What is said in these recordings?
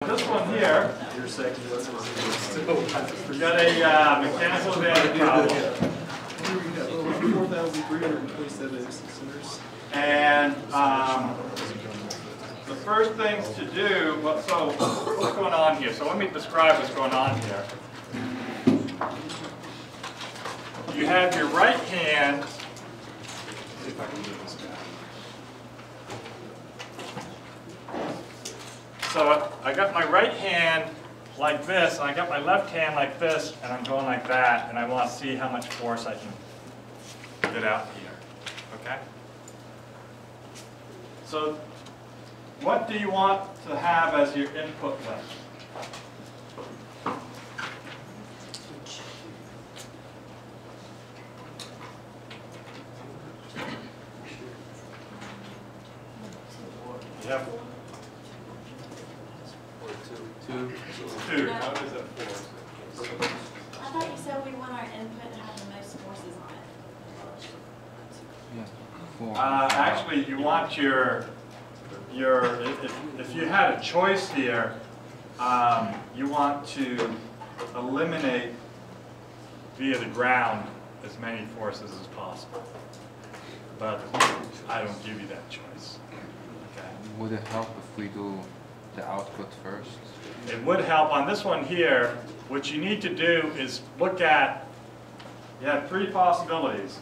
This one here, we've got a mechanical advantage problem. 4,327 centers. And the first things to do, so what's going on here? So let me describe what's going on here. You have your right hand. See if I can do this guy. So I got my right hand like this, and I got my left hand like this, and I'm going like that, and I want to see how much force I can get out here. Okay? So what do you want to have as your input length? You have two. How is that four? I thought you said we want our input to have the most forces on it. Actually, you want your if you had a choice here, you want to eliminate via the ground as many forces as possible. But I don't give you that choice. Okay. Would it help if we do the output first? It would help on this one here. What you need to do is look at, you have three possibilities,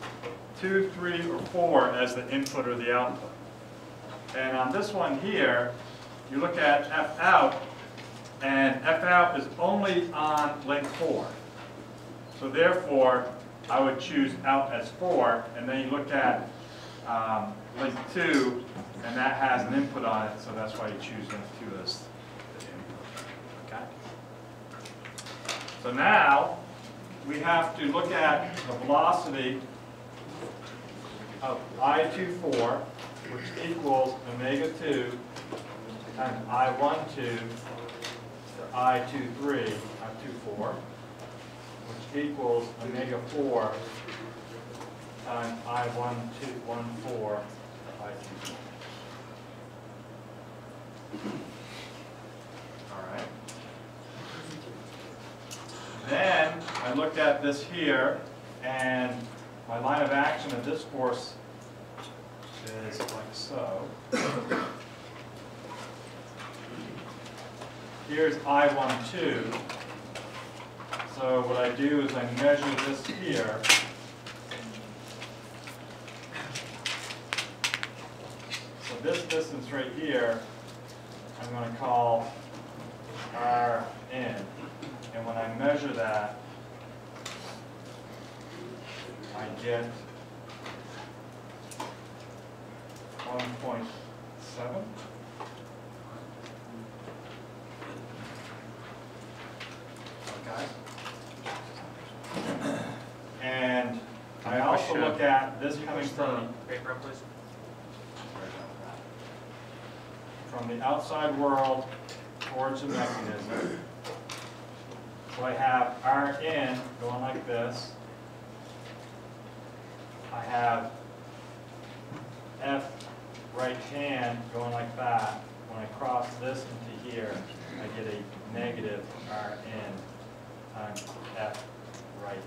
2, 3, or 4 as the input or the output. And on this one here, you look at F out, and F out is only on length 4. So therefore, I would choose out as 4, and then you look at length 2, and that has an input on it, so that's why you choose length 2 as the input. Okay? So now, we have to look at the velocity of I24, which equals omega 2 times I12 to I24, which equals omega 4 times I14 to I24. All right. Then I looked at this here, and my line of action of this force is like so. Here's I12. So what I do is I measure this here. So this distance right here, I'm going to call Rn. And when I measure that, I get 1.7. Okay. And I also look at this coming from the outside world towards the mechanism. So I have Rn going like this. I have F right hand going like that. When I cross this into here, I get a negative Rn times F right hand.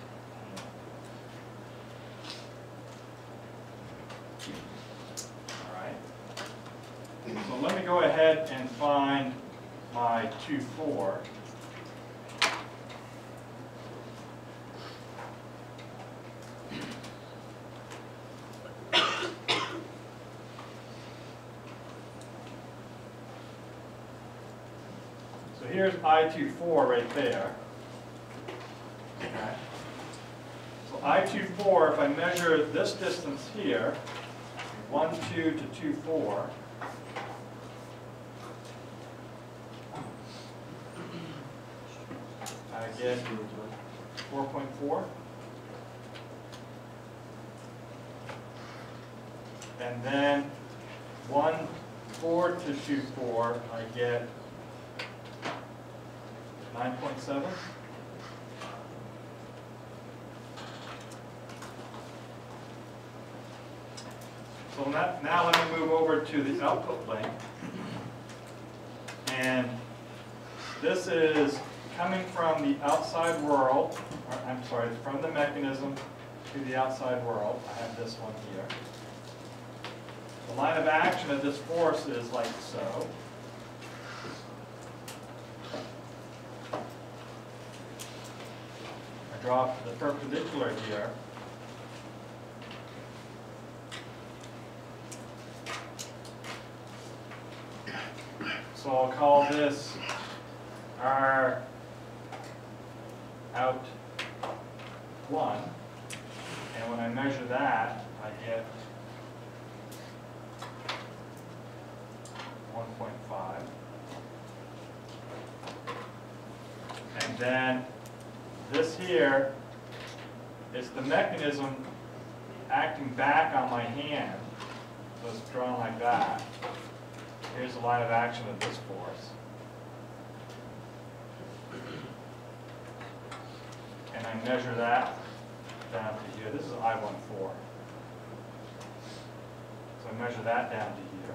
All right. So let me go ahead and find my 2,4. So here's I24 right there. Okay. So I24, if I measure this distance here, 1, 2 to 2, 4, I get 4.4. And then 1, 4 to 2, 4, I get 9.7. So now let me move over to the output length. And this is coming from the outside world, or I'm sorry, from the mechanism to the outside world. I have this one here. The line of action of this force is like so. I draw the perpendicular here. So I'll call this R out 1. And when I measure that, I get 1.5. And then this here is the mechanism acting back on my hand. So it's drawn like that. Here's the line of action of this force. And I measure that down to here. This is I14. So I measure that down to here.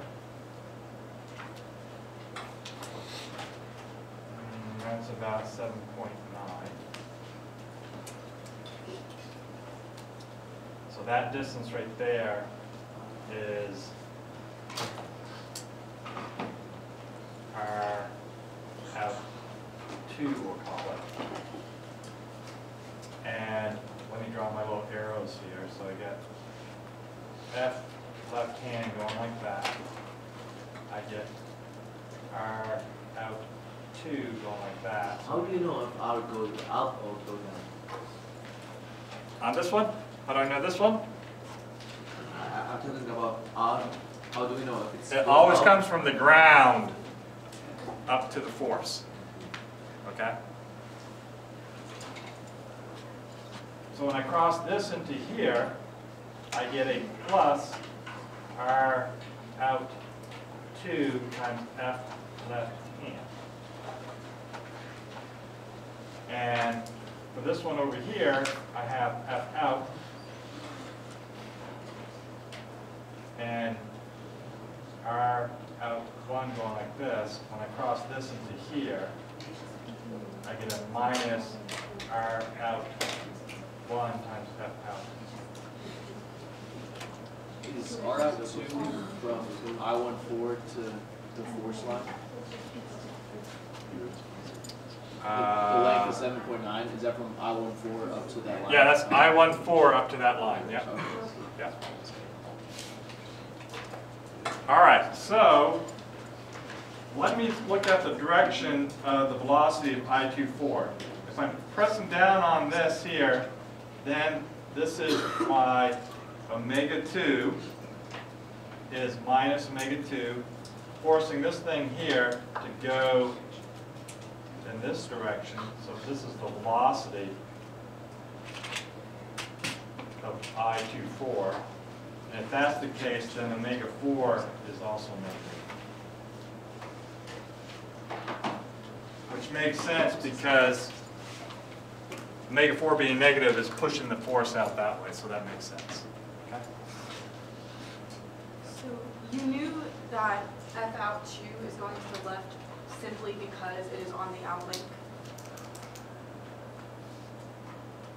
That's about 7.9. So that distance right there is our out 2, we'll call it. And let me draw my little arrows here. So I get F left hand going like that. I get R out 2 going like that. How do you know if R goes up or goes down? On this one? How do I know this one? I'm talking about R. How do we know if it's It goes always up? comes from the ground up to the force. Okay? So when I cross this into here, I get a plus R out 2 times F left hand. And for this one over here, I have F out. And R out 1 going like this. When I cross this into here, I get a minus R out 1 times F out. Is R out 2 from I14 to the force line? The length is 7.9. Is that from I14 up to that line? Yeah, that's I14 up to that line. Yeah. Okay. Yeah. All right, so let me look at the direction of the velocity of I24. If I'm pressing down on this here, then this is my omega 2 is minus omega 2, forcing this thing here to go in this direction. So this is the velocity of I24. And if that's the case, then omega 4 is also negative. Which makes sense because omega 4 being negative is pushing the force out that way, so that makes sense. Okay? So you knew that F out 2 is going to the left simply because it is on the outlink?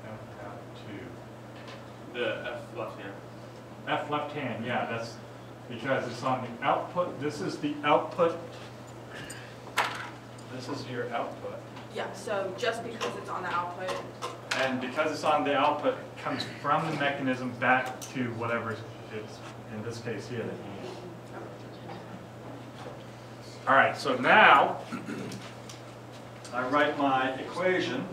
F out 2. The F left hand. F left hand, yeah, that's because it's on the output. This is the output. This is your output. Yeah, so just because it's on the output, And because it's on the output, it comes from the mechanism back to whatever it's, in this case here, the hand. All right, so now I write my equation.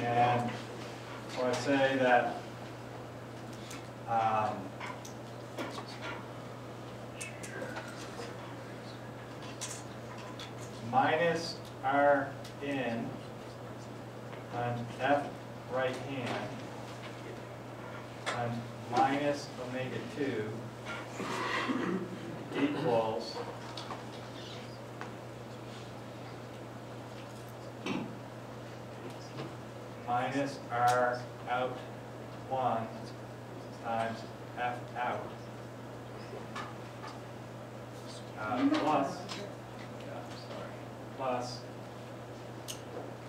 And so I say that minus R in times F right hand times minus omega 2 equals minus R out 1 times F out plus plus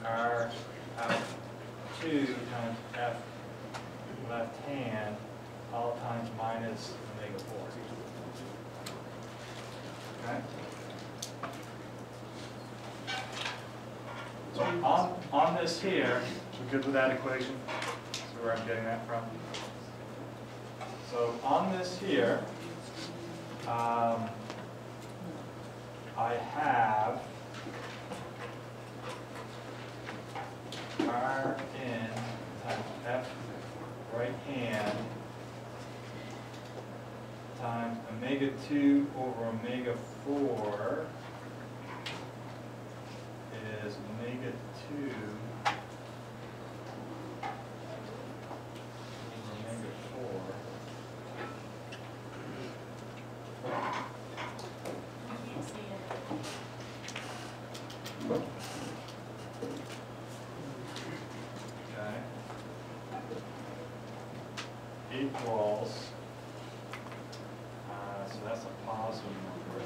R out 2 times F left hand all times minus omega 4. Okay? So on this here, we're good with that equation? See where I'm getting that from? So on this here, I have R in times F right hand times omega 2 over omega 4 is omega 2 over omega 4. I can't see it. Okay. Equals, so that's a positive number.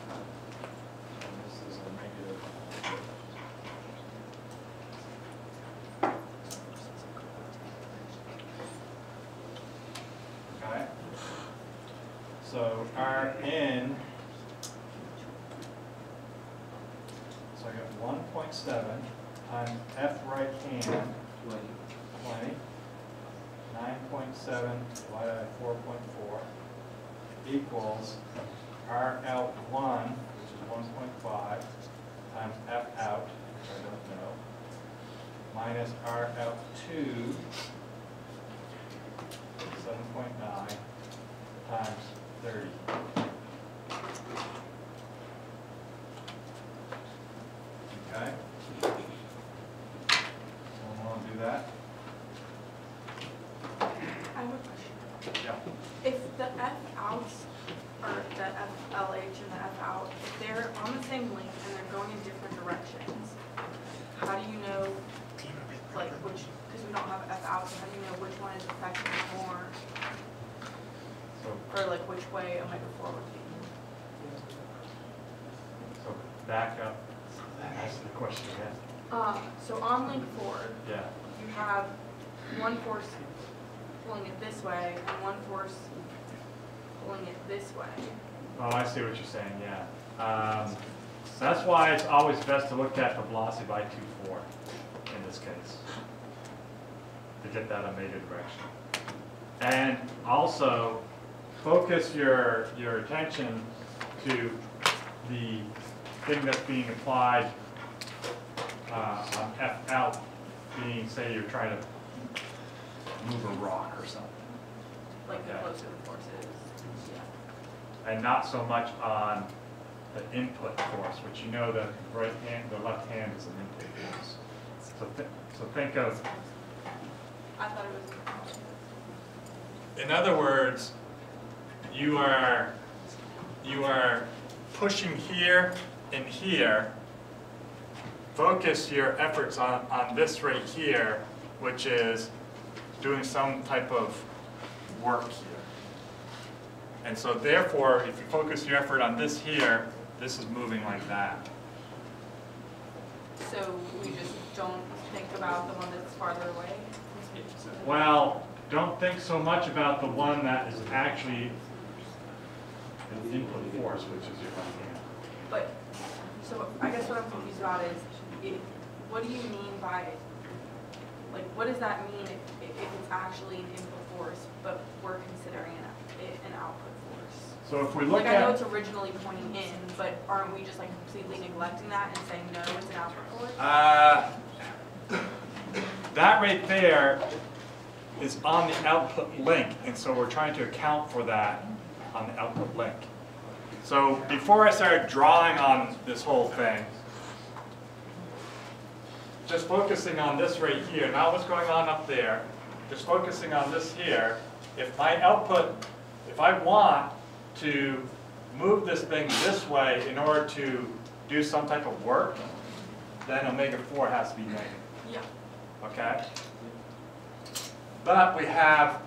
And this is a negative. Okay. So Rn, so I got 1.7 times F right hand, 20, 9.7 divided by 4.4 equals R out 1, which is 1.5, times F out, which I don't know, minus R out 2, 7.9, times 30. Okay? Someone want to do that? I have a question. Yeah. If the F outs, or the FLH and the F out, if they're on the same link and they're going in different directions, how do you know, like, which, because we don't have F out, so how do you know which one is affecting more, So, or like which way omega 4 would be? so back up. Ask the question again. So on link 4, Yeah. you have one force pulling it this way and one force pulling it this way. Oh, I see what you're saying, yeah. So that's why it's always best to look at the velocity by 2-4 in this case, to get that omega direction. And also, focus your attention to the thing that's being applied on F out, being, say you're trying to move a rock or something. Like the Okay. closer the force is. Yeah. And not so much on the input force, which you know the right hand, the left hand is an input force. So think of, I thought it was. in other words, you are pushing here and here. Focus your efforts on this right here, which is doing some type of work here. And so therefore, if you focus your effort on this here, this is moving like that. So we just don't think about the one that's farther away? Well, don't think so much about the one that is actually an input force, which is your right hand. But, so I guess what I'm confused about is, what do you mean by, like, what does that mean if it's actually an input force, but we're considering an output force? So if we look Like, I know at, it's originally pointing in, but aren't we just like completely neglecting that and saying, no, it's an output force? that right there is on the output link, and so we're trying to account for that on the output link. So before I started drawing on this whole thing, just focusing on this right here, not what's going on up there, just focusing on this here, if my output, if I want to move this thing this way in order to do some type of work, then omega 4 has to be negative, Yeah. okay? But we have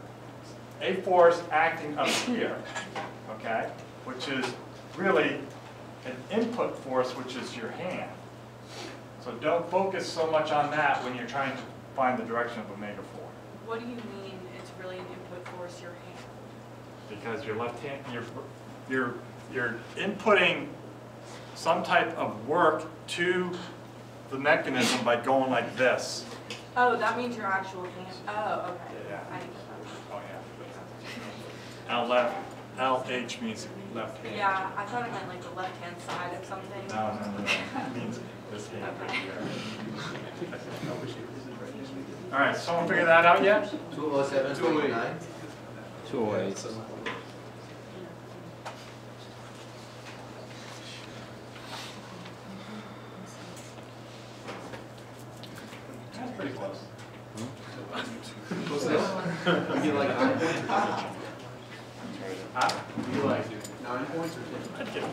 a force acting up here, okay, which is really an input force, which is your hand. So don't focus so much on that when you're trying to find the direction of omega 4. What do you mean it's really an input force, your hand? Because your left hand, you're inputting some type of work to the mechanism by going like this. Oh, that means your actual hand. Oh, okay. Yeah. I didn't get Oh, yeah. L left, LH means left that. hand. Yeah, I thought it meant like the left-hand side of something. No. It means this hand right Okay. here. All right, someone figure that out yet? 207.9. 208. That's pretty close. What's this? You get like 9 points? Huh? You get like 9 points or 10? I'd give